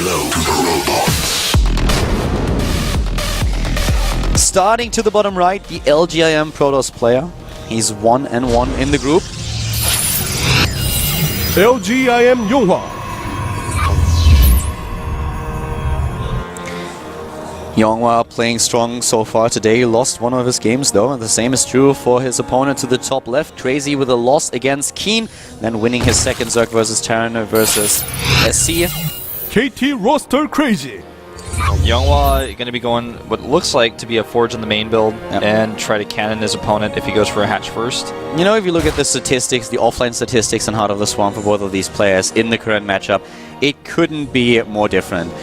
hello to the robots. Starting to the bottom right, the LGIM Protoss player. He's 1-1 in the group. LGIM YongHwa. YongHwa playing strong so far today, lost one of his games though, and the same is true for his opponent to the top left. Crazy with a loss against Keen, then winning his second Zerg versus Terran versus SC. KT roster Crazy. YongHwa going to be going what looks like to be a Forge in the main build and try to cannon his opponent if he goes for a hatch first. You know, if you look at the statistics, the offline statistics in Heart of the Swarm for both of these players in the current matchup, it couldn't be more different.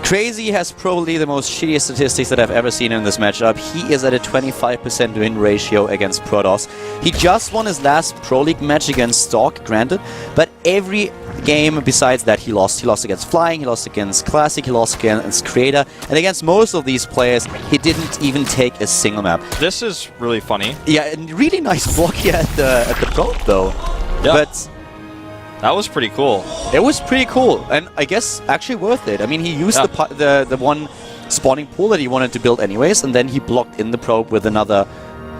Crazy has probably the most shittiest statistics that I've ever seen in this matchup. He is at a 25% win ratio against Protoss. He just won his last Pro League match against Stalk, granted, but every game besides that he lost. He lost against Flying, he lost against Classic, he lost against Creator, and against most of these players, he didn't even take a single map. This is really funny. Yeah, and really nice block here at the probe though. Yeah. But that was pretty cool. it was pretty cool, and I guess actually worth it. I mean, he used the one spawning pool that he wanted to build anyways, and then he blocked in the probe with another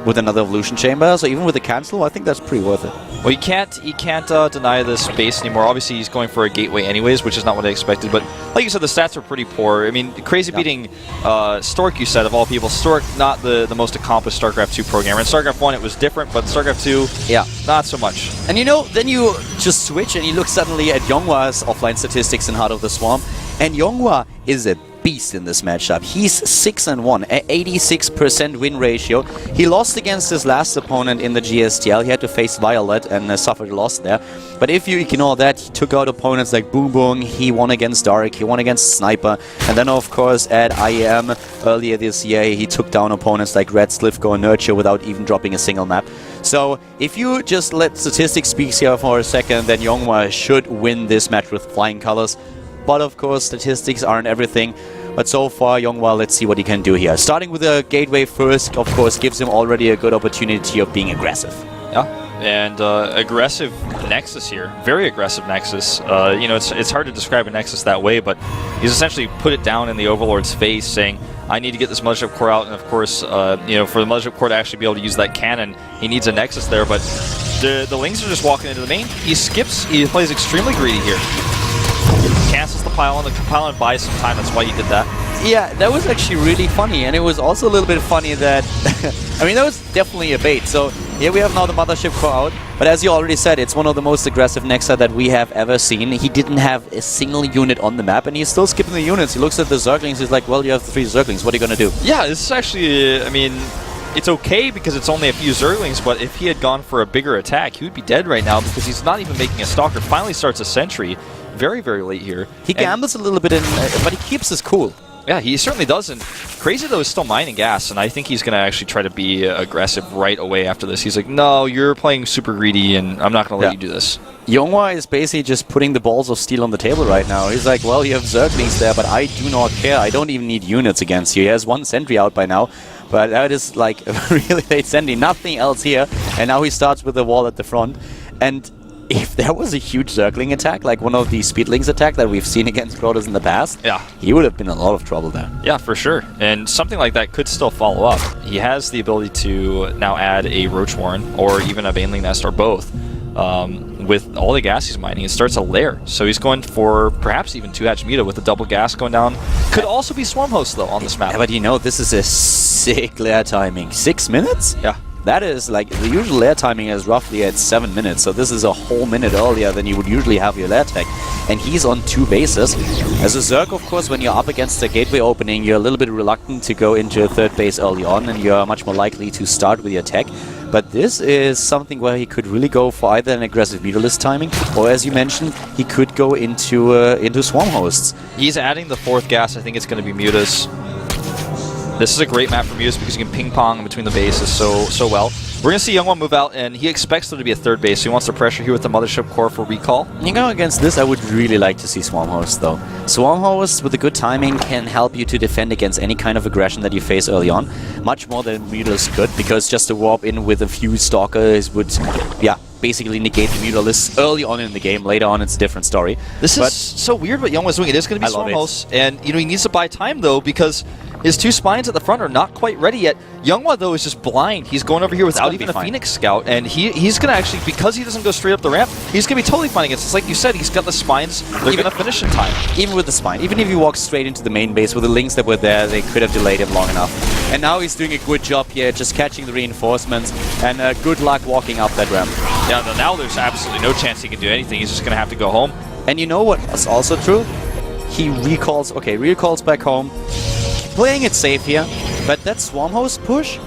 evolution chamber. So even with the cancel, I think that's pretty worth it. Well, you can't deny this base anymore. Obviously, he's going for a gateway anyways, which is not what I expected. But like you said, the stats are pretty poor. I mean, Crazy beating Stork, you said, of all people. Stork, not the most accomplished StarCraft 2 programmer. In StarCraft 1, it was different, but StarCraft 2, not so much. And you know, then you just switch and you look suddenly at YongHwa's offline statistics in Heart of the Swarm, and YongHwa is a beast in this matchup. He's 6-1, at 86% win ratio. He lost against his last opponent in the GSTL. He had to face Violet and suffered a loss there. But if you ignore that, he took out opponents like Boom Boom, he won against Dark, he won against Sniper, and then of course at IEM earlier this year, he took down opponents like Red, Slivko, and Nurture without even dropping a single map. So if you just let statistics speak here for a second, then YongHwa should win this match with flying colors. But of course, statistics aren't everything. But so far, YongHwa, let's see what he can do here. Starting with a gateway first, of course, gives him already a good opportunity of being aggressive. Yeah, and aggressive Nexus here. Very aggressive Nexus. You know, it's hard to describe a Nexus that way, but he's essentially put it down in the Overlord's face, saying, I need to get this Mothership Core out, and of course, you know, for the Mothership Core to actually be able to use that cannon, he needs a Nexus there, but the Lings are just walking into the main. He skips, he plays extremely greedy here. Cancels the pylon, the pylon buys some time, that's why he did that. Yeah, that was actually really funny, and it was also a little bit funny that, I mean, that was definitely a bait. So here we have now the Mothership Core out, but as you already said, it's one of the most aggressive Nexa that we have ever seen. He didn't have a single unit on the map, and he's still skipping the units. He looks at the Zerglings, he's like, well, you have 3 Zerglings, what are you going to do? Yeah, this is actually, I mean, it's okay because it's only a few Zerglings, but if he had gone for a bigger attack, he would be dead right now because he's not even making a Stalker. Finally starts a Sentry. Very, very late here. He gambles a little bit, but he keeps his cool. Yeah, he certainly doesn't. Crazy, though, is still mining gas, and I think he's going to actually try to be aggressive right away after this. He's like, no, you're playing super greedy, and I'm not going to let you do this. YongHwa is basically just putting the balls of steel on the table right now. He's like, well, you have Zerglings there, but I do not care. I don't even need units against you. He has 1 Sentry out by now, but that is like a really late Sentry. Nothing else here, and now he starts with the wall at the front. And if there was a huge Zergling attack, like one of the Speedlings attack that we've seen against Protoss in the past, he would have been in a lot of trouble there. Yeah, for sure. And something like that could still follow up. He has the ability to now add a Roach Warren or even a Baneling Nest or both. With all the gas he's mining, it starts a lair. So he's going for perhaps even 2-hatch Meta with the double gas going down. Could also be Swarm Host, though, on this map. Yeah, but you know, this is a sick lair timing. 6 minutes? Yeah. That is, like, the usual lair timing is roughly at 7 minutes, so this is a whole minute earlier than you would usually have your lair tech. And he's on 2 bases. As a Zerg, of course, when you're up against a gateway opening, you're a little bit reluctant to go into a 3rd base early on, and you're much more likely to start with your tech. But this is something where he could really go for either an aggressive Mutalisk timing, or as you mentioned, he could go into Swarm Hosts. He's adding the 4th gas. I think it's going to be Mutas. This is a great map for Mutas because you can ping-pong between the bases so well. We're going to see YongHwa move out, and he expects there to be a 3rd base, so he wants to pressure here with the Mothership Core for recall. You know, against this, I would really like to see Swarm Host, though. Swarm Host, with a good timing, can help you to defend against any kind of aggression that you face early on. Much more than Mutalisk could, because just to warp in with a few Stalkers would, basically negate the Mutalisks early on in the game. Later on, it's a different story. This is so weird what YongHwa's doing. It is going to be Stormhouse, and you know he needs to buy time though because his 2 spines at the front are not quite ready yet. YongHwa though is just blind. He's going over here without even a Phoenix Scout, and he's going to actually, because he doesn't go straight up the ramp, he's going to be totally fine against this. Like you said, he's got the spines. They're going to finish in time. Even with the spine, even if he walks straight into the main base with the links that were there, they could have delayed him long enough. And now he's doing a good job here, just catching the reinforcements, and good luck walking up that ramp. Yeah, now there's absolutely no chance he can do anything. He's just going to have to go home. And you know what is also true? He recalls, recalls back home. Playing it safe here, but that Swarm Host push,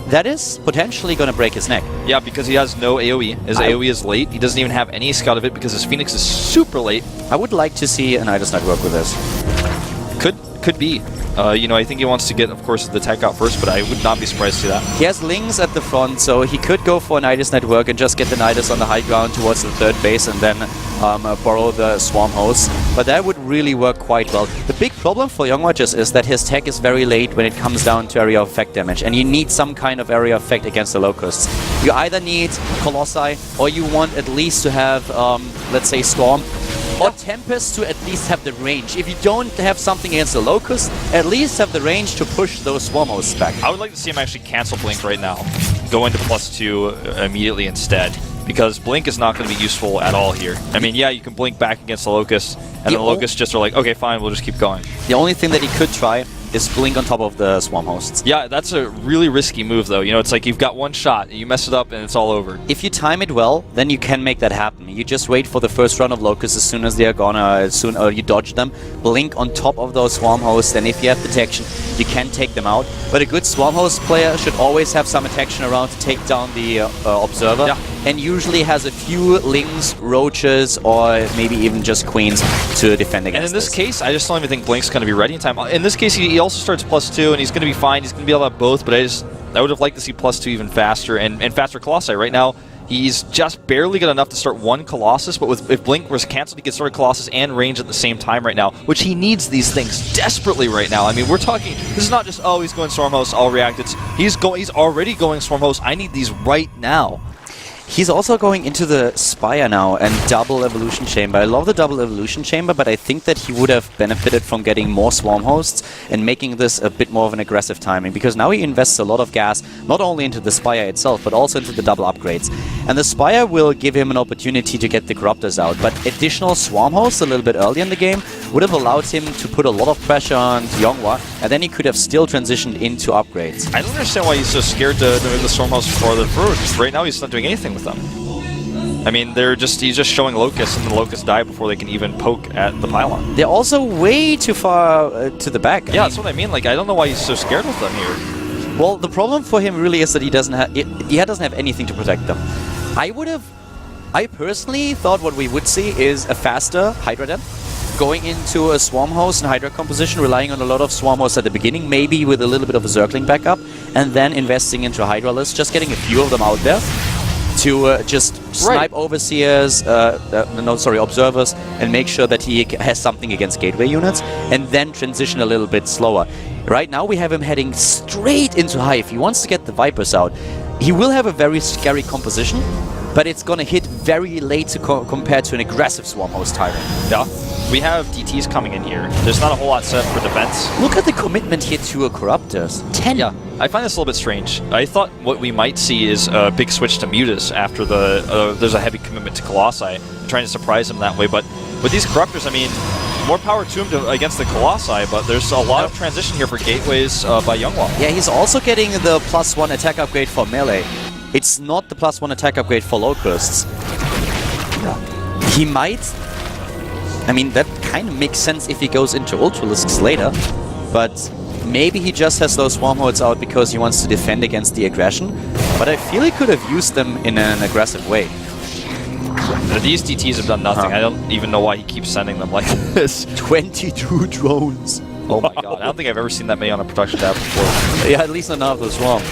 that is potentially going to break his neck. Yeah, because he has no AoE. His AoE is late. He doesn't even have any scout of it because his Phoenix is super late. I would like to see an Nidus Network with this. Could be. You know, I think he wants to get, of course, the tech out first, but I would not be surprised to see that. He has Lings at the front, so he could go for a Nidus Network and just get the Nidus on the high ground towards the 3rd base and then borrow the Swarm Host. But that would really work quite well. The big problem for YongHwa just is that his tech is very late when it comes down to area of effect damage, and you need some kind of area of effect against the Locusts. You either need Colossi, or you want at least to have, let's say, Storm, or Tempest to at least have the range. If you don't have something against the Locust, at least have the range to push those Swarm Hosts back. I would like to see him actually cancel Blink right now. Go into +2 immediately instead. Because Blink is not going to be useful at all here. I mean, yeah, you can Blink back against the Locusts, and the Locusts just are like, okay, fine, we'll just keep going. The only thing that he could try is Blink on top of the Swarm Hosts. Yeah, that's a really risky move, though. You know, it's like you've got one shot, and you mess it up, and it's all over. If you time it well, then you can make that happen. You just wait for the first run of Locusts as soon as they are gone, or you dodge them. Blink on top of those Swarm Hosts, and if you have protection, you can take them out. But a good Swarm Host player should always have some protection around to take down the Observer. Yeah. And usually has a few Lings, Roaches, or maybe even just Queens to defend against. And in this case, I just don't even think Blink's going to be ready in time. In this case, he also starts +2, and he's going to be fine. He's going to be able to have both, but I would have liked to see +2 even faster, and faster Colossi. Right now, he's just barely got enough to start one Colossus, but if Blink was cancelled, he could start a Colossus and range at the same time right now, which he needs these things desperately right now. I mean, we're talking, this is not just, oh, he's going Stormhost, I'll react. He's already going Stormhost. I need these right now. He's also going into the Spire now and double Evolution Chamber. I love the double Evolution Chamber, but I think that he would have benefited from getting more Swarm Hosts and making this a bit more of an aggressive timing, because now he invests a lot of gas, not only into the Spire itself, but also into the double upgrades. And the Spire will give him an opportunity to get the Corruptors out, but additional Swarm Hosts a little bit early in the game would have allowed him to put a lot of pressure on YongHwa, and then he could have still transitioned into upgrades. I don't understand why he's so scared to move the Storm Host for the first. Right now he's not doing anything with them. I mean, he's just showing Locusts, and the Locusts die before they can even poke at the pylon. They're also way too far to the back. Yeah, that's what I mean. Like, I don't know why he's so scared with them here. Well, the problem for him really is that he doesn't have anything to protect them. I personally thought what we would see is a faster Hydra Den, going into a Swarm Host and Hydra composition, relying on a lot of Swarm Hosts at the beginning, maybe with a little bit of a circling backup, and then investing into Hydra list, just getting a few of them out there to just snipe Overseers, Observers, and make sure that he has something against Gateway units, and then transition a little bit slower. Right now we have him heading straight into Hive. He wants to get the Vipers out. He will have a very scary composition, but it's gonna hit very late compared to an aggressive Swarm Host Tyrant. Yeah. We have DTs coming in here. There's not a whole lot set for defense. Look at the commitment here to a Corruptors. 10. Yeah, I find this a little bit strange. I thought what we might see is a big switch to Mutas after there's a heavy commitment to Colossi, trying to surprise him that way. But with these Corruptors, I mean, more power to him against the Colossi, but there's a lot of transition here for Gateways by YongHwa. Yeah, he's also getting the +1 attack upgrade for melee. It's not the +1 attack upgrade for Locusts. He might... I mean, that kind of makes sense if he goes into Ultralisks later, but maybe he just has those Swarm Hosts out because he wants to defend against the aggression, but I feel he could have used them in an aggressive way. These DTs have done nothing. I don't even know why he keeps sending them like this. 22 drones! Oh my god, I don't think I've ever seen that many on a production tab before. Yeah, at least enough of the Swarm.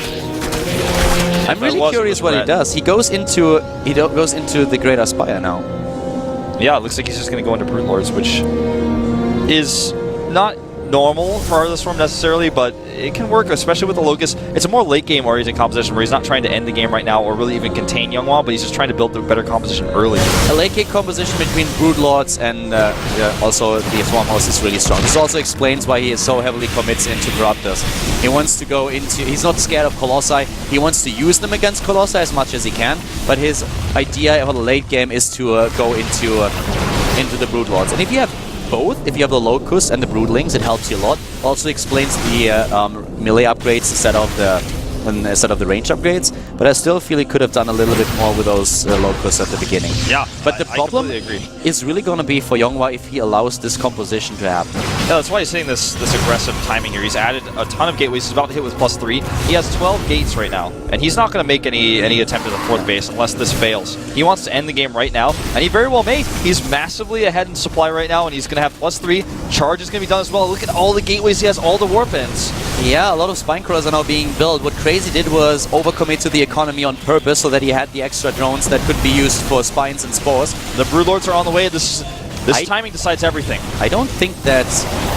I'm really curious what he does. He goes into the Greater Spire now. Yeah, it looks like he's just going to go into Brute Lords, which is not normal for Heart of the Swarm necessarily, but it can work, especially with the Locust. It's a more late game oriented composition where he's not trying to end the game right now or really even contain YongHwa, but he's just trying to build the better composition early. A late game composition between Broodlords and also the Swarm House is really strong. This also explains why he is so heavily commits into Corruptors. He wants to go into... He's not scared of Colossi. He wants to use them against Colossi as much as he can, but his idea for the late game is to go into the Broodlords. And if you have both, if you have the Locust and the Broodlings, it helps you a lot. Also explains the melee upgrades instead of the range upgrades, but I still feel he could have done a little bit more with those Locusts at the beginning. Yeah, but the problem is really going to be for YongHwa if he allows this composition to happen. Yeah, that's why he's saying this aggressive timing here. He's added a ton of gateways. He's about to hit with +3. He has 12 gates right now, and he's not going to make any attempt at the 4th base unless this fails. He wants to end the game right now, and he very well may. He's massively ahead in supply right now, and he's going to have +3. Charge is going to be done as well. Look at all the gateways he has, all the warp ends. Yeah, a lot of spine crawlers are now being built. What Crazy did was overcommit to the economy on purpose so that he had the extra drones that could be used for spines and spores. The Broodlords are on the way. This timing decides everything. I don't think that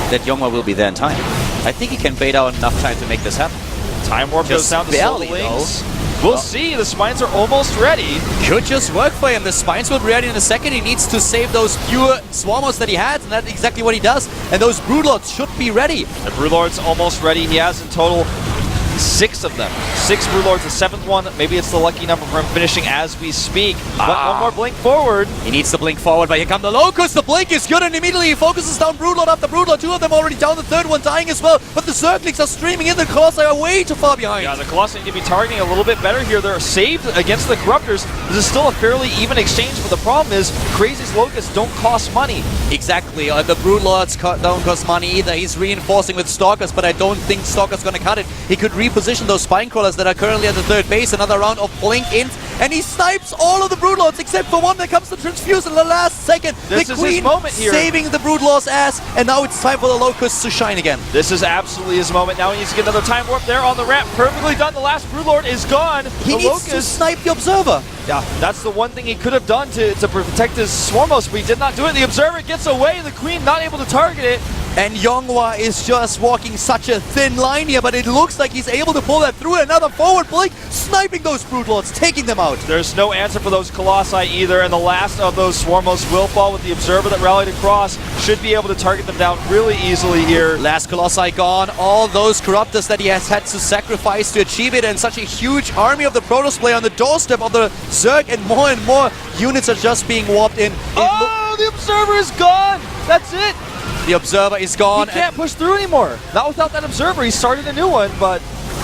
YongHwa will be there in time. I think he can bait out enough time to make this happen. Time warp goes down to barely, wings. We'll see. The spines are almost ready. Could just work for him. The spines will be ready in a second. He needs to save those few Swarmers that he has, and that's exactly what he does. And those Broodlords should be ready. The Broodlord's almost ready. He has in total 6 of them. 6 Broodlords, the 7th one. Maybe it's the lucky number for him finishing as we speak. But one more blink forward. He needs to blink forward, but here come the Locusts. The blink is good, and immediately he focuses down Broodlord after Broodlord. 2 of them already down, the 3rd one dying as well. But the Zerglings are streaming in. The Colossi are way too far behind. Yeah, the Colossi need to be targeting a little bit better here. They're saved against the Corruptors. This is still a fairly even exchange, but the problem is Crazy's Locusts don't cost money. Exactly. The Broodlords don't cost money either. He's reinforcing with Stalkers, but I don't think Stalker's going to cut it. He could reposition those spine crawlers that are currently at the 3rd base. Another round of blink in, and he snipes all of the Broodlords except for one that comes to transfuse in the last second. This the is Queen his moment here. Saving the Broodlord's ass, and now it's time for the Locusts to shine again. This is absolutely his moment. Now he needs to get another time warp there on the ramp. Perfectly done. The last Broodlord is gone. He needs to snipe the Observer. Yeah, that's the one thing he could have done to protect his Swarmos, but he did not do it. The Observer gets away. The Queen not able to target it. And YongHwa is just walking such a thin line here, but it looks like he's able to pull that through. Another forward blink, sniping those Broodlords, taking them out. There's no answer for those Colossi either, and the last of those Swarmos will fall with the Observer that rallied across. Should be able to target them down really easily here. Last Colossi gone, all those Corruptors that he has had to sacrifice to achieve it, and such a huge army of the Protoss player on the doorstep of the Zerg, and more units are just being warped in. Oh, the Observer is gone! That's it! The Observer is gone. He can't push through anymore. Not without that Observer. He started a new one, but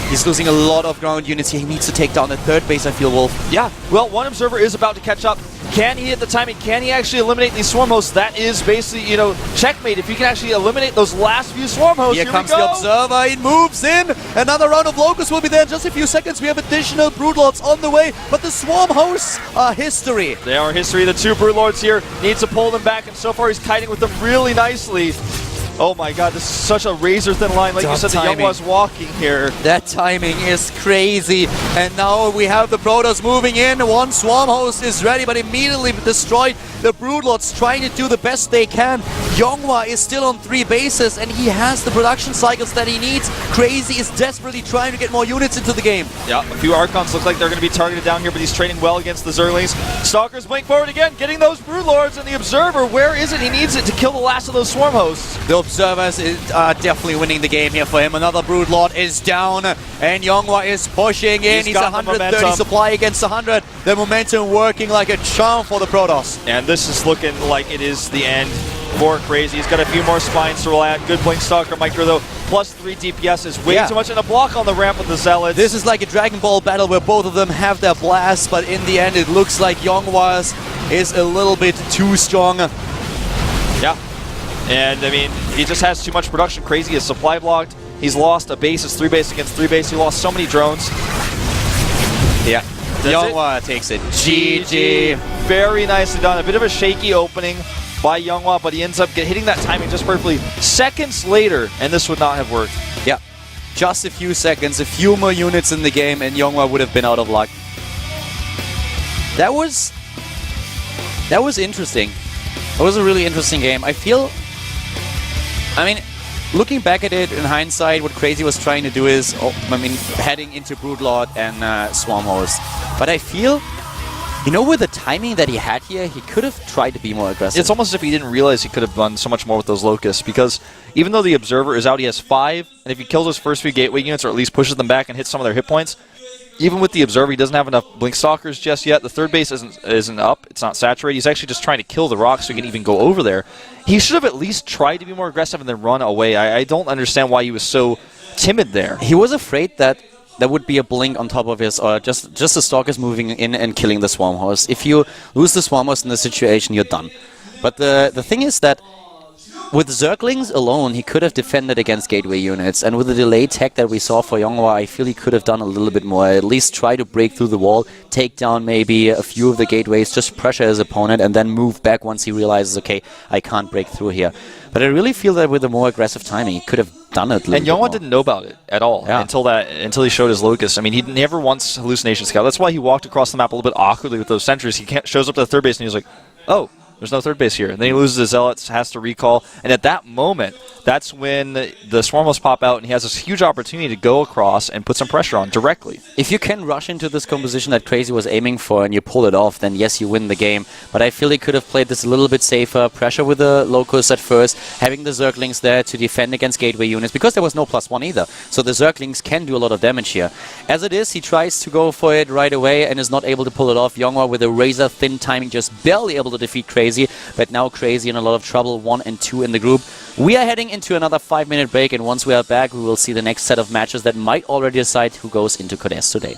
he's losing a lot of ground units here. He needs to take down the 3rd base, I feel, Wolf. Yeah, well, one Observer is about to catch up. Can he hit the timing? Can he actually eliminate these Swarm Hosts? That is basically, you know, checkmate. If you can actually eliminate those last few Swarm Hosts, here comes the Observer. It moves in. Another round of Locusts will be there in just a few seconds. We have additional Broodlords on the way, but the Swarm Hosts are history. They are history. The 2 Broodlords here needs to pull them back, and so far he's kiting with them really nicely. Oh my god, this is such a razor-thin line. Like you said, the YongHwa's walking here. That timing is crazy. And now we have the Protoss moving in. One Swarm Host is ready, but immediately destroyed. The Broodlords trying to do the best they can. YongHwa is still on 3 bases, and he has the production cycles that he needs. Crazy is desperately trying to get more units into the game. Yeah, a few Archons look like they're going to be targeted down here, but he's training well against the Zerglings. Stalkers blink forward again, getting those Broodlords, and the Observer, where is it? He needs it to kill the last of those Swarm Hosts. The Observers are definitely winning the game here for him. Another Broodlord is down, and YongHwa is pushing in. He's 130 supply against 100. The momentum working like a charm for the Protoss. And this is looking like it is the end for Crazy. He's got a few more spines to roll out. Good Blink Stalker Micro though. +3 DPS is way too much, and a block on the ramp with the Zealots. This is like a Dragon Ball battle where both of them have their blasts, but in the end it looks like YongHwa's is a little bit too strong. Yeah. And I mean, he just has too much production. Crazy is supply blocked. He's lost a base. It's 3 base against 3 base. He lost so many drones. Yeah. YongHwa takes it. GG. Very nicely done. A bit of a shaky opening by YongHwa, but he ends up hitting that timing just perfectly. Seconds later, and this would not have worked. Yeah. Just a few seconds, a few more units in the game, and YongHwa would have been out of luck. That was interesting. It was a really interesting game. I mean, looking back at it in hindsight, what Crazy was trying to do is, heading into Broodlord and Swarm Host. But I feel, you know, with the timing that he had here, he could have tried to be more aggressive. It's almost as if he didn't realize he could have done so much more with those Locusts, because even though the Observer is out, he has 5, and if he kills those first 3 Gateway units, or at least pushes them back and hits some of their hit points, even with the Observer, he doesn't have enough Blink Stalkers just yet. The third base isn't up. It's not saturated. He's actually just trying to kill the rocks so he can even go over there. He should have at least tried to be more aggressive and then run away. I don't understand why he was so timid there. He was afraid that there would be a blink on top of his, or just the Stalkers moving in and killing the Swarm Host. If you lose the Swarm Host in this situation, you're done. But the thing is that with Zerglings alone, he could have defended against Gateway units, and with the delayed tech that we saw for YongHwa, I feel he could have done a little bit more. At least try to break through the wall, take down maybe a few of the gateways, just pressure his opponent, and then move back once he realizes, okay, I can't break through here. But I really feel that with a more aggressive timing, he could have done it a little And bit more. YongHwa didn't know about it at all until he showed his Locust. I mean, he never once Hallucination Scout. That's why he walked across the map a little bit awkwardly with those sentries. He shows up to the third base and he's like, oh, there's no third base here. And then he loses his Zealots, has to recall. And at that moment, that's when the Swarm Hosts pop out and he has this huge opportunity to go across and put some pressure on directly. If you can rush into this composition that Crazy was aiming for and you pull it off, then yes, you win the game. But I feel he could have played this a little bit safer, pressure with the Locust at first, having the Zerglings there to defend against Gateway units, because there was no +1 either. So the Zerglings can do a lot of damage here. As it is, he tries to go for it right away and is not able to pull it off. YongHwa with a razor-thin timing, just barely able to defeat Crazy, but now Crazy in a lot of trouble, 1 and 2 in the group. We are heading into another 5-minute break, and once we are back, we will see the next set of matches that might already decide who goes into Korea today.